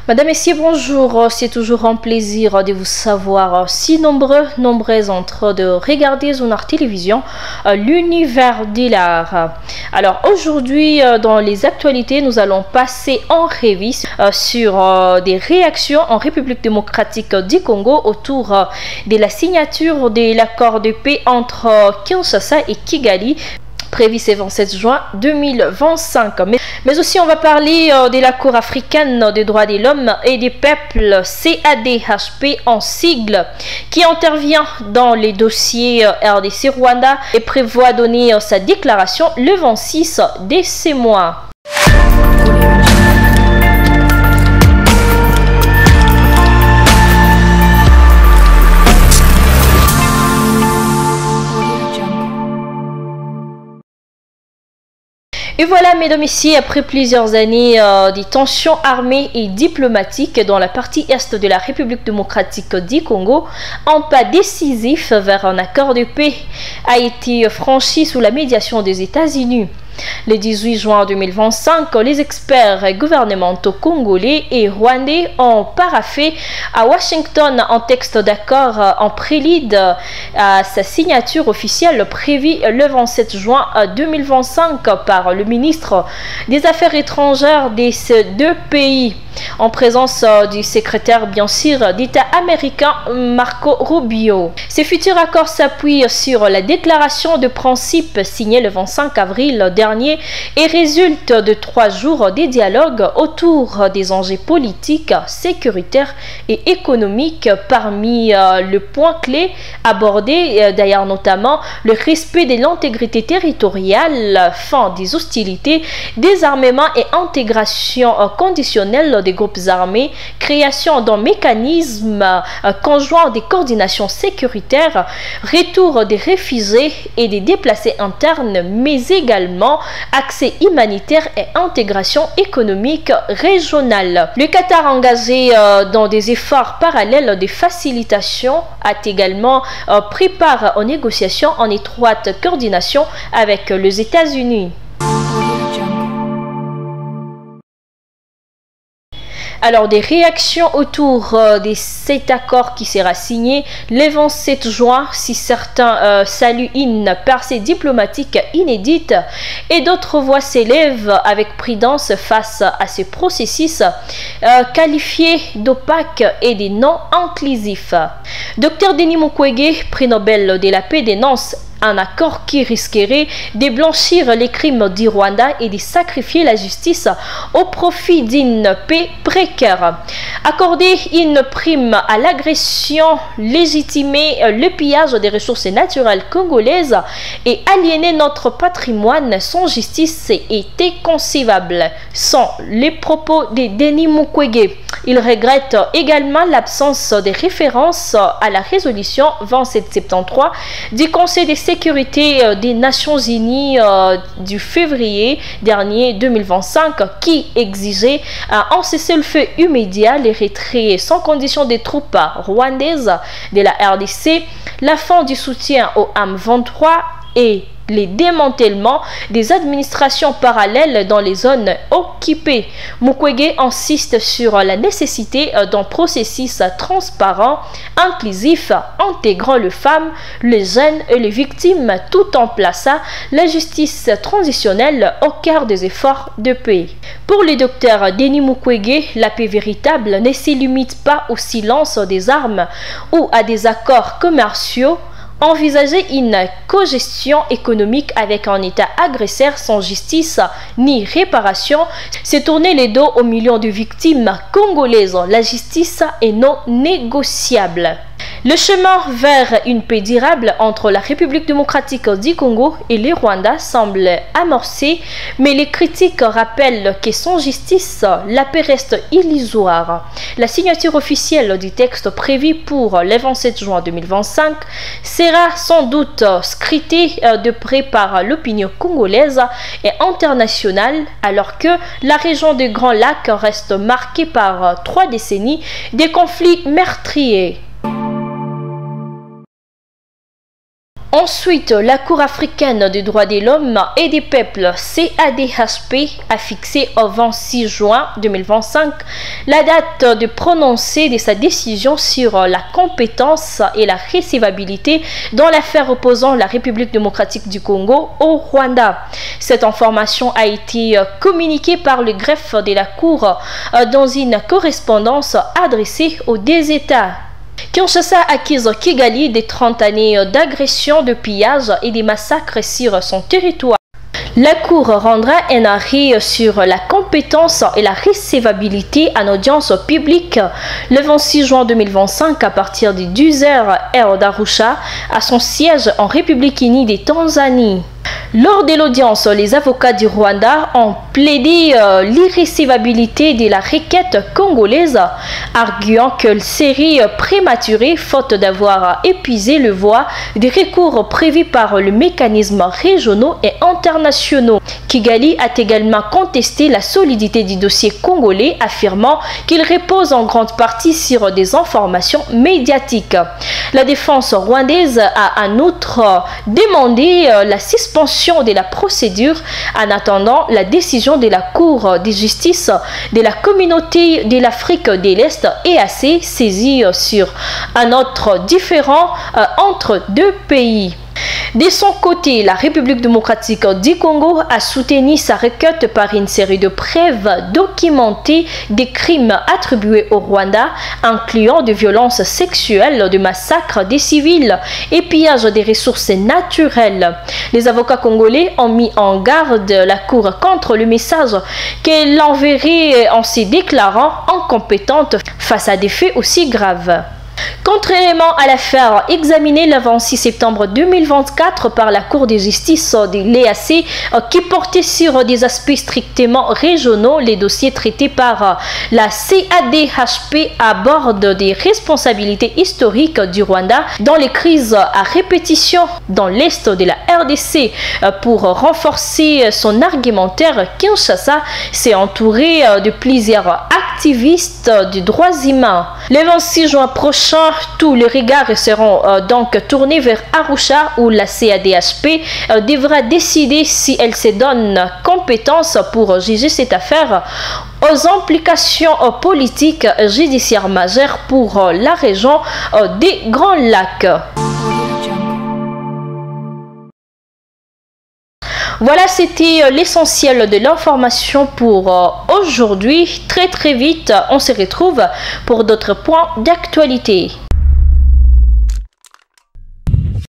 Madame, Messieurs, bonjour. C'est toujours un plaisir de vous savoir si nombreuses en train de regarder sur notre télévision l'univers de l'art. Alors aujourd'hui, dans les actualités, nous allons passer en revue sur des réactions en République démocratique du Congo autour de la signature de l'accord de paix entre Kinshasa et Kigali, prévu ce 27 juin 2025. Mais aussi on va parler de la Cour africaine des droits de l'homme et des peuples, CADHP en sigle, qui intervient dans les dossiers RDC-Rwanda et prévoit donner sa déclaration le 26 de ce mois. Et voilà, mesdames et messieurs, après plusieurs années de tensions armées et diplomatiques dans la partie est de la République démocratique du Congo, un pas décisif vers un accord de paix a été franchi sous la médiation des États-Unis. Le 18 juin 2025, les experts gouvernementaux congolais et rwandais ont paraphé à Washington un texte d'accord en prélude à sa signature officielle prévue le 27 juin 2025 par le ministre des Affaires étrangères de ces deux pays, en présence du secrétaire bien sûr d'État américain Marco Rubio. Ce futur accord s'appuie sur la déclaration de principe signée le 25 avril dernier et résulte de 3 jours de dialogues autour des enjeux politiques, sécuritaires et économiques. Parmi les points clés abordés, d'ailleurs notamment le respect de l'intégrité territoriale, fin des hostilités, désarmement et intégration conditionnelle des groupes armés, création d'un mécanisme conjoint de coordination sécuritaire, retour des réfugiés et des déplacés internes, mais également accès humanitaire et intégration économique régionale. Le Qatar engagé dans des efforts parallèles de facilitation a également pris part aux négociations en étroite coordination avec les États-Unis. Alors, des réactions autour de cet accord qui sera signé le 27 juin, si certains saluent une percée diplomatique inédite et d'autres voix s'élèvent avec prudence face à ce processus qualifié d'opaque et de non inclusif. Dr Denis Mukwege, prix Nobel de la paix, dénonce un accord qui risquerait de blanchir les crimes du Rwanda et de sacrifier la justice au profit d'une paix précaire. Accorder une prime à l'agression, légitimer le pillage des ressources naturelles congolaises et aliéner notre patrimoine sans justice est inconcevable. Sont les propos de Denis Mukwege. Il regrette également l'absence de référence à la résolution 2773 du Conseil de sécurité des Nations Unies du février dernier 2025 qui exigeait un cessez-le-feu immédiat, les retraits sans condition des troupes rwandaises de la RDC, la fin du soutien au M23 et les démantèlements des administrations parallèles dans les zones occupées. Mukwege insiste sur la nécessité d'un processus transparent, inclusif, intégrant les femmes, les jeunes et les victimes, tout en plaçant la justice transitionnelle au cœur des efforts de paix. Pour le docteur Denis Mukwege, la paix véritable ne se limite pas au silence des armes ou à des accords commerciaux. Envisager une cogestion économique avec un État agresseur sans justice ni réparation, c'est tourner les dos aux millions de victimes congolaises. La justice est non négociable. Le chemin vers une paix durable entre la République démocratique du Congo et le Rwanda semble amorcé, mais les critiques rappellent que sans justice, la paix reste illusoire. La signature officielle du texte prévu pour le 27 juin 2025 sera sans doute scrutée de près par l'opinion congolaise et internationale, alors que la région des Grands Lacs reste marquée par 3 décennies de conflits meurtriers. Ensuite, la Cour africaine des droits de l'homme et des peuples CADHP a fixé au 26 juin 2025 la date de prononcer de sa décision sur la compétence et la recevabilité dans l'affaire opposant la République démocratique du Congo au Rwanda. Cette information a été communiquée par le greffe de la Cour dans une correspondance adressée aux deux États. Kinshasa accuse Kigali de 30 années d'agression, de pillage et de massacres sur son territoire. La Cour rendra un arrêt sur la compétence et la recevabilité en audience publique le 26 juin 2025 à partir de 10h heure d'Arusha à son siège en République unie de Tanzanie. Lors de l'audience, les avocats du Rwanda ont plaidé l'irrecevabilité de la requête congolaise, arguant qu'elle serait prématurée faute d'avoir épuisé le voie des recours prévus par les mécanismes régionaux et internationaux. Kigali a également contesté la solidité du dossier congolais, affirmant qu'il repose en grande partie sur des informations médiatiques. La défense rwandaise a en outre demandé la suspension de la procédure en attendant la décision de la Cour de justice de la communauté de l'Afrique de l'Est EAC saisie sur un autre différend entre deux pays. De son côté, la République démocratique du Congo a soutenu sa requête par une série de preuves documentées des crimes attribués au Rwanda, incluant de violences sexuelles, de massacres des civils et pillage des ressources naturelles. Les avocats congolais ont mis en garde la Cour contre le message qu'elle enverrait en se déclarant incompétente face à des faits aussi graves. Contrairement à l'affaire examinée le 26 septembre 2024 par la Cour de justice de l'EAC qui portait sur des aspects strictement régionaux, les dossiers traités par la CADHP abordent des responsabilités historiques du Rwanda dans les crises à répétition dans l'est de la RDC. Pour renforcer son argumentaire, Kinshasa s'est entouré de plusieurs activistes des droits humains. Le 26 juin prochain, tous les regards seront donc tournés vers Arusha où la CADHP devra décider si elle se donne compétence pour juger cette affaire aux implications politiques et judiciaires majeures pour la région des Grands Lacs. Voilà, c'était l'essentiel de l'information pour aujourd'hui. Très vite, on se retrouve pour d'autres points d'actualité.